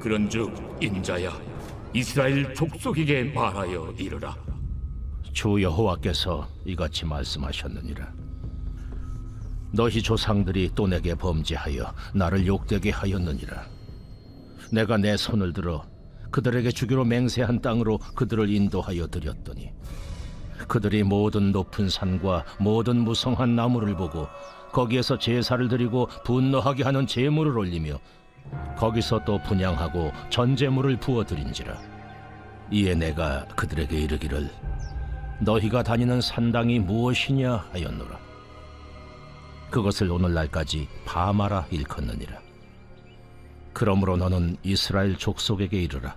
그런즉 인자야, 이스라엘 족속에게 말하여 이르라. 주 여호와께서 이같이 말씀하셨느니라. 너희 조상들이 또 내게 범죄하여 나를 욕되게 하였느니라. 내가 내 손을 들어 그들에게 주기로 맹세한 땅으로 그들을 인도하여 드렸더니 그들이 모든 높은 산과 모든 무성한 나무를 보고 거기에서 제사를 드리고 분노하게 하는 제물을 올리며 거기서 또 분향하고 전제물을 부어드린지라. 이에 내가 그들에게 이르기를 너희가 다니는 산당이 무엇이냐 하였노라. 그것을 오늘날까지 바마라 일컫느니라. 그러므로 너는 이스라엘 족속에게 이르라.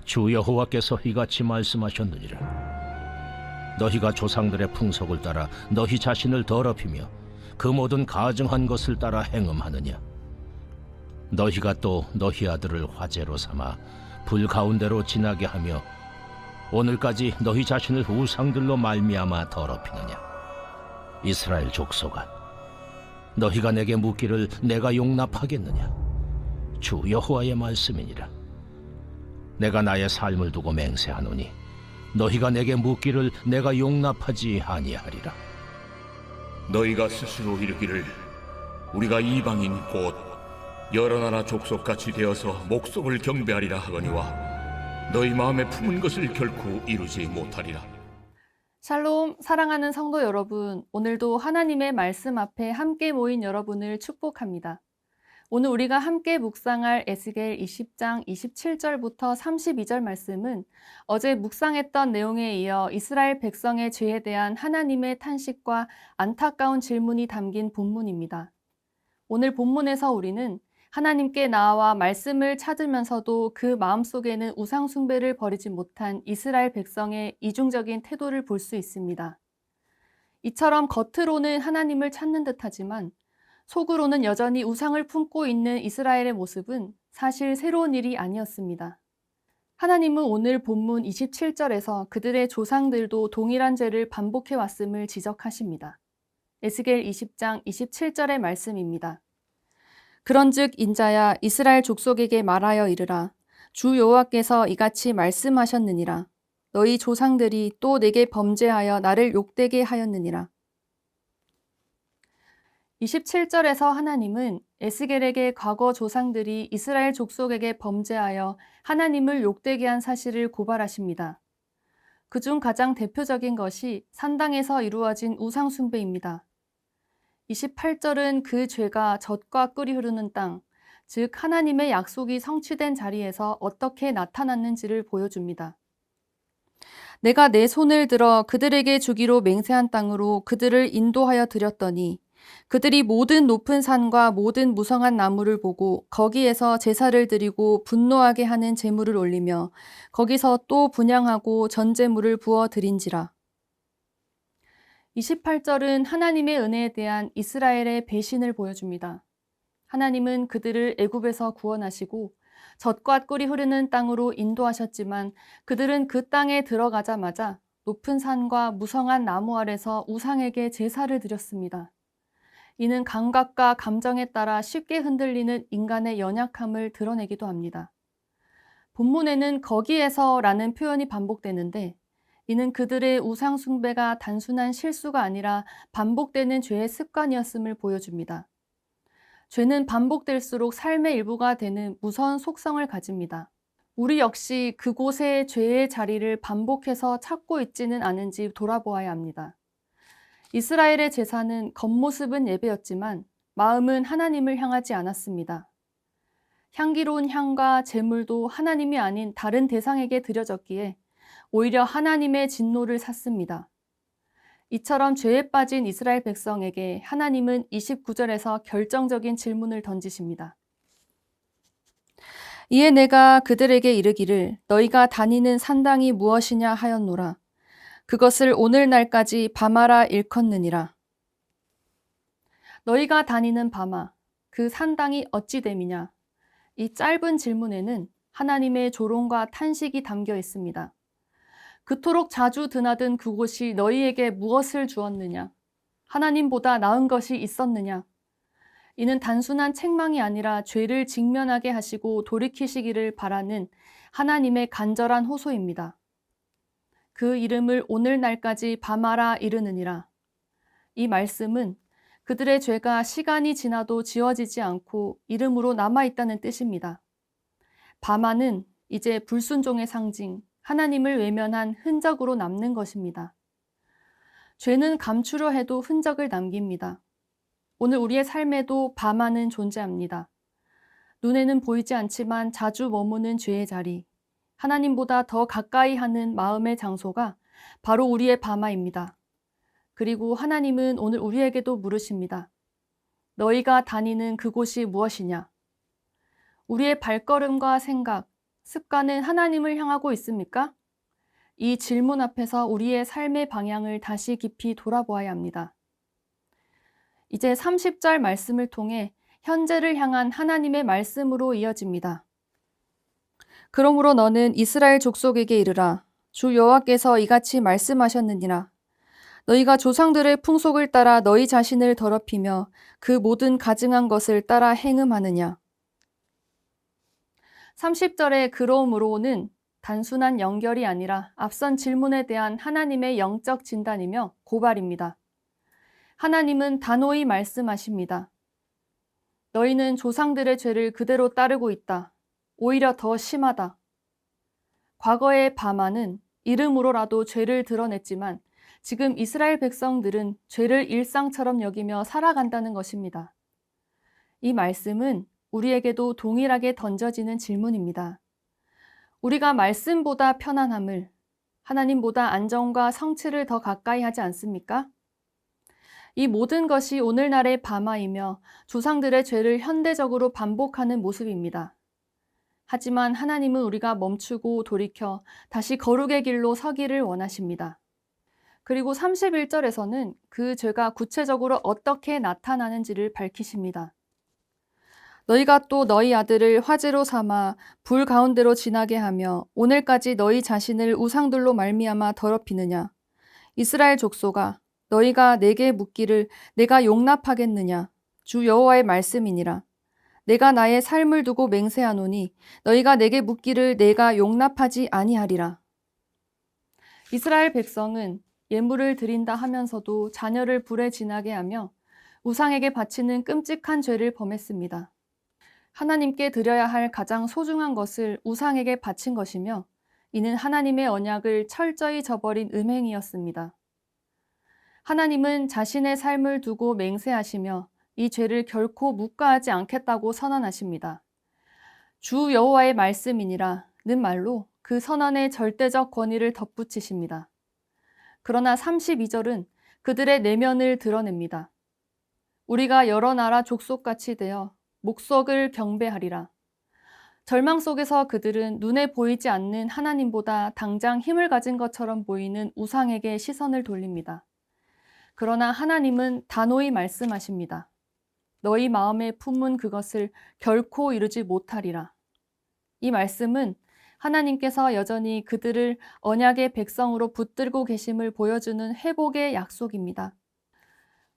주 여호와께서 이같이 말씀하셨느니라. 너희가 조상들의 풍속을 따라 너희 자신을 더럽히며 그 모든 가증한 것을 따라 행음하느냐. 너희가 또 너희 아들을 화제로 삼아 불 가운데로 지나게 하며 오늘까지 너희 자신을 우상들로 말미암아 더럽히느냐. 이스라엘 족속아, 너희가 내게 묻기를 내가 용납하겠느냐. 주 여호와의 말씀이니라. 내가 나의 삶을 두고 맹세하노니 너희가 내게 묻기를 내가 용납하지 아니하리라. 너희가 스스로 이르기를 우리가 이방인 곧 여러 나라 족속같이 되어서 목속을 경배하리라 하거니와 너희 마음에 품은 것을 결코 이루지 못하리라. 샬롬, 사랑하는 성도 여러분, 오늘도 하나님의 말씀 앞에 함께 모인 여러분을 축복합니다. 오늘 우리가 함께 묵상할 에스겔 20장 27절부터 32절 말씀은 어제 묵상했던 내용에 이어 이스라엘 백성의 죄에 대한 하나님의 탄식과 안타까운 질문이 담긴 본문입니다. 오늘 본문에서 우리는 하나님께 나아와 말씀을 찾으면서도 그 마음속에는 우상 숭배를 버리지 못한 이스라엘 백성의 이중적인 태도를 볼 수 있습니다. 이처럼 겉으로는 하나님을 찾는 듯하지만 속으로는 여전히 우상을 품고 있는 이스라엘의 모습은 사실 새로운 일이 아니었습니다. 하나님은 오늘 본문 27절에서 그들의 조상들도 동일한 죄를 반복해 왔음을 지적하십니다. 에스겔 20장 27절의 말씀입니다. 그런즉 인자야, 이스라엘 족속에게 말하여 이르라. 주 여호와께서 이같이 말씀하셨느니라. 너희 조상들이 또 내게 범죄하여 나를 욕되게 하였느니라. 27절에서 하나님은 에스겔에게 과거 조상들이 이스라엘 족속에게 범죄하여 하나님을 욕되게 한 사실을 고발하십니다. 그중 가장 대표적인 것이 산당에서 이루어진 우상 숭배입니다. 28절은 그 죄가 젖과 꿀이 흐르는 땅, 즉 하나님의 약속이 성취된 자리에서 어떻게 나타났는지를 보여줍니다. 내가 내 손을 들어 그들에게 주기로 맹세한 땅으로 그들을 인도하여 드렸더니 그들이 모든 높은 산과 모든 무성한 나무를 보고 거기에서 제사를 드리고 분노하게 하는 제물을 올리며 거기서 또 분향하고 전제물을 부어 드린지라. 28절은 하나님의 은혜에 대한 이스라엘의 배신을 보여줍니다. 하나님은 그들을 애굽에서 구원하시고 젖과 꿀이 흐르는 땅으로 인도하셨지만 그들은 그 땅에 들어가자마자 높은 산과 무성한 나무 아래서 우상에게 제사를 드렸습니다. 이는 감각과 감정에 따라 쉽게 흔들리는 인간의 연약함을 드러내기도 합니다. 본문에는 거기에서라는 표현이 반복되는데 이는 그들의 우상 숭배가 단순한 실수가 아니라 반복되는 죄의 습관이었음을 보여줍니다. 죄는 반복될수록 삶의 일부가 되는 무서운 속성을 가집니다. 우리 역시 그곳의 죄의 자리를 반복해서 찾고 있지는 않은지 돌아보아야 합니다. 이스라엘의 제사는 겉모습은 예배였지만 마음은 하나님을 향하지 않았습니다. 향기로운 향과 제물도 하나님이 아닌 다른 대상에게 드려졌기에 오히려 하나님의 진노를 샀습니다. 이처럼 죄에 빠진 이스라엘 백성에게 하나님은 29절에서 결정적인 질문을 던지십니다. 이에 내가 그들에게 이르기를 너희가 다니는 산당이 무엇이냐 하였노라. 그것을 오늘날까지 바마라 일컫느니라. 너희가 다니는 바마, 그 산당이 어찌 됨이냐? 이 짧은 질문에는 하나님의 조롱과 탄식이 담겨 있습니다. 그토록 자주 드나든 그곳이 너희에게 무엇을 주었느냐? 하나님보다 나은 것이 있었느냐? 이는 단순한 책망이 아니라 죄를 직면하게 하시고 돌이키시기를 바라는 하나님의 간절한 호소입니다. 그 이름을 오늘날까지 밤하라 이르느니라. 이 말씀은 그들의 죄가 시간이 지나도 지워지지 않고 이름으로 남아있다는 뜻입니다. 밤하는 이제 불순종의 상징, 하나님을 외면한 흔적으로 남는 것입니다. 죄는 감추려 해도 흔적을 남깁니다. 오늘 우리의 삶에도 밤하는 존재합니다. 눈에는 보이지 않지만 자주 머무는 죄의 자리, 하나님보다 더 가까이 하는 마음의 장소가 바로 우리의 밤하입니다. 그리고 하나님은 오늘 우리에게도 물으십니다. 너희가 다니는 그곳이 무엇이냐? 우리의 발걸음과 생각, 습관은 하나님을 향하고 있습니까? 이 질문 앞에서 우리의 삶의 방향을 다시 깊이 돌아보아야 합니다. 이제 30절 말씀을 통해 현재를 향한 하나님의 말씀으로 이어집니다. 그러므로 너는 이스라엘 족속에게 이르라. 주 여호와께서 이같이 말씀하셨느니라. 너희가 조상들의 풍속을 따라 너희 자신을 더럽히며 그 모든 가증한 것을 따라 행음하느냐. 30절의 그러므로는 단순한 연결이 아니라 앞선 질문에 대한 하나님의 영적 진단이며 고발입니다. 하나님은 단호히 말씀하십니다. 너희는 조상들의 죄를 그대로 따르고 있다. 오히려 더 심하다. 과거의 밤하는 이름으로라도 죄를 드러냈지만 지금 이스라엘 백성들은 죄를 일상처럼 여기며 살아간다는 것입니다. 이 말씀은 우리에게도 동일하게 던져지는 질문입니다. 우리가 말씀보다 편안함을, 하나님보다 안정과 성취를 더 가까이 하지 않습니까? 이 모든 것이 오늘날의 밤하이며 조상들의 죄를 현대적으로 반복하는 모습입니다. 하지만 하나님은 우리가 멈추고 돌이켜 다시 거룩의 길로 서기를 원하십니다. 그리고 31절에서는 그 죄가 구체적으로 어떻게 나타나는지를 밝히십니다. 너희가 또 너희 아들을 화제로 삼아 불 가운데로 지나게 하며 오늘까지 너희 자신을 우상들로 말미암아 더럽히느냐. 이스라엘 족속아, 너희가 내게 묻기를 내가 용납하겠느냐. 주 여호와의 말씀이니라. 내가 나의 삶을 두고 맹세하노니 너희가 내게 묻기를 내가 용납하지 아니하리라. 이스라엘 백성은 예물을 드린다 하면서도 자녀를 불에 지나게 하며 우상에게 바치는 끔찍한 죄를 범했습니다. 하나님께 드려야 할 가장 소중한 것을 우상에게 바친 것이며 이는 하나님의 언약을 철저히 저버린 음행이었습니다. 하나님은 자신의 삶을 두고 맹세하시며 이 죄를 결코 묵과하지 않겠다고 선언하십니다. 주 여호와의 말씀이니라 는 말로 그 선언의 절대적 권위를 덧붙이십니다. 그러나 32절은 그들의 내면을 드러냅니다. 우리가 여러 나라 족속같이 되어 목석을 경배하리라. 절망 속에서 그들은 눈에 보이지 않는 하나님보다 당장 힘을 가진 것처럼 보이는 우상에게 시선을 돌립니다. 그러나 하나님은 단호히 말씀하십니다. 너희 마음에 품은 그것을 결코 이루지 못하리라. 이 말씀은 하나님께서 여전히 그들을 언약의 백성으로 붙들고 계심을 보여주는 회복의 약속입니다.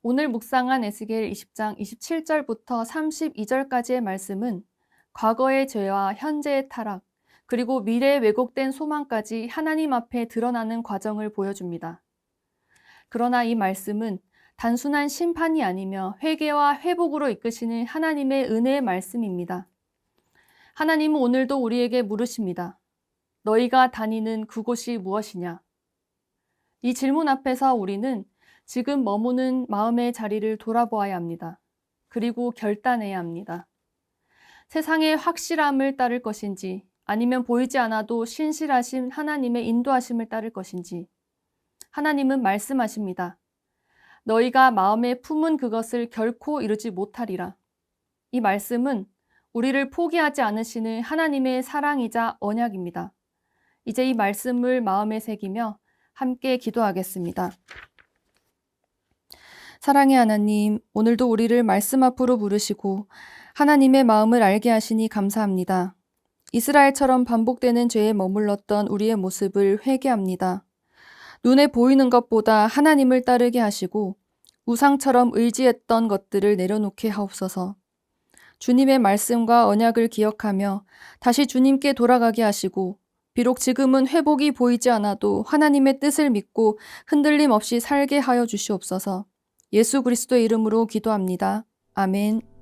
오늘 묵상한 에스겔 20장 27절부터 32절까지의 말씀은 과거의 죄와 현재의 타락, 그리고 미래의 왜곡된 소망까지 하나님 앞에 드러나는 과정을 보여줍니다. 그러나 이 말씀은 단순한 심판이 아니며 회개와 회복으로 이끄시는 하나님의 은혜의 말씀입니다. 하나님은 오늘도 우리에게 물으십니다. 너희가 다니는 그곳이 무엇이냐? 이 질문 앞에서 우리는 지금 머무는 마음의 자리를 돌아보아야 합니다. 그리고 결단해야 합니다. 세상의 확실함을 따를 것인지 아니면 보이지 않아도 신실하신 하나님의 인도하심을 따를 것인지 하나님은 말씀하십니다. 너희가 마음에 품은 그것을 결코 이루지 못하리라. 이 말씀은 우리를 포기하지 않으시는 하나님의 사랑이자 언약입니다. 이제 이 말씀을 마음에 새기며 함께 기도하겠습니다. 사랑의 하나님, 오늘도 우리를 말씀 앞으로 부르시고 하나님의 마음을 알게 하시니 감사합니다. 이스라엘처럼 반복되는 죄에 머물렀던 우리의 모습을 회개합니다. 눈에 보이는 것보다 하나님을 따르게 하시고 우상처럼 의지했던 것들을 내려놓게 하옵소서. 주님의 말씀과 언약을 기억하며 다시 주님께 돌아가게 하시고 비록 지금은 회복이 보이지 않아도 하나님의 뜻을 믿고 흔들림 없이 살게 하여 주시옵소서. 예수 그리스도의 이름으로 기도합니다. 아멘.